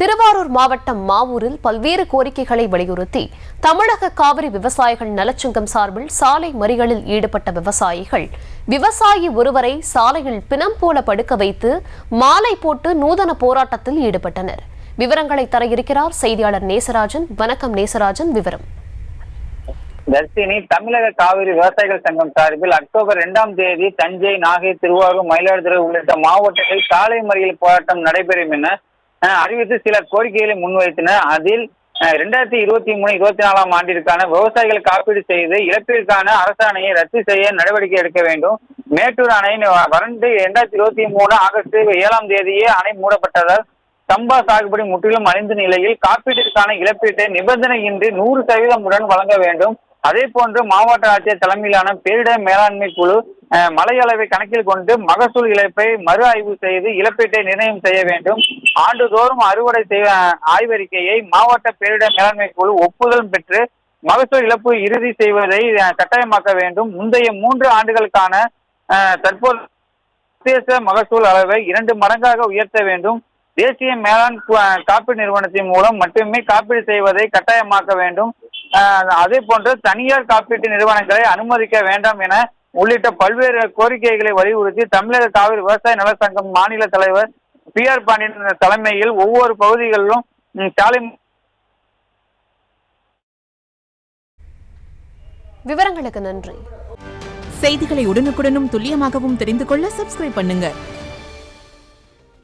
திருவாரூர் மாவட்டம் மாவூரில் பல்வேறு கோரிக்கைகளை வலியுறுத்தி தமிழக காவிரி விவசாயிகள் நலச்சங்கம் சார்பில் சாலை மறியலில் ஈடுபட்ட விவசாயி ஒருவரை சாலையில் பிணம் போல படுக்க வைத்து மாலை போட்டு நூதன போராட்டத்தில் ஈடுபட்டனர். விவரங்களை தர இருக்கிறார் செய்தியாளர் நேசராஜன். வணக்கம் நேசராஜன், விவரம். தர்ஷினி, தமிழக காவிரி விவசாயிகள் சங்கம் சார்பில் அக்டோபர் 2ஆம் தேதி தஞ்சை, நாகை, திருவாரூர், மயிலாடுதுறை உள்ளிட்ட மாவட்டங்களில் சாலை மறியல் போராட்டம் நடைபெறும் என அறிவித்து சில கோரிக்கைகளை முன்வைத்தனர். அதில் 2023-24 ஆண்டிற்கான விவசாயிகள் காப்பீடு செய்து இழப்பீடுக்கான அரசாணையை ரத்து செய்ய நடவடிக்கை எடுக்க வேண்டும். மேட்டூர் அணை வறண்டு 2023 ஆகஸ்ட் 7ஆம் தேதியே அணை மூடப்பட்டதால் சம்பா சாகுபடி முற்றிலும் அழிந்த நிலையில் காப்பீட்டிற்கான இழப்பீட்டை நிபந்தனையின்றி 100% வழங்க வேண்டும். அதே போன்று மாவட்ட ஆட்சியர் தலைமையிலான பேரிடர் மேலாண்மை குழு மழை அளவை கணக்கில் கொண்டு மகசூல் இழப்பை மறு ஆய்வு செய்து இழப்பீட்டை நிர்ணயம் செய்ய வேண்டும். ஆண்டுதோறும் அறுவடை ஆய்வறிக்கையை மாவட்ட பேரிடர் மேலாண்மை குழு ஒப்புதல் பெற்று மகசூல் இழப்பு இறுதி செய்வதை கட்டாயமாக்க வேண்டும். முந்தைய 3 ஆண்டுகளுக்கான தற்போது உத்தேச மகசூல் அளவை 2 மடங்காக உயர்த்த வேண்டும். தேசிய மேலாண் காப்பீடு நிறுவனத்தின் மூலம் மட்டுமே காப்பீடு செய்வதை கட்டாயமாக்க வேண்டும். அதே போன்று தனியார் காப்பீட்டு நிறுவனங்களை அனுமதிக்க வேண்டாம் என உள்ளிட்ட பல்வேறு கோரிக்கைகளை வலியுறுத்தி தமிழக காவிரி விவசாய நல சங்கம் மாநில தலைவர் PR பாண்டியன் தலைமையில் ஒவ்வொரு பகுதிகளிலும் சாலை. விவரங்களுக்கு நன்றி. செய்திகளை உடனுக்குடனும் துல்லியமாகவும் தெரிந்து கொள்ள சப்ஸ்கிரைப் பண்ணுங்க.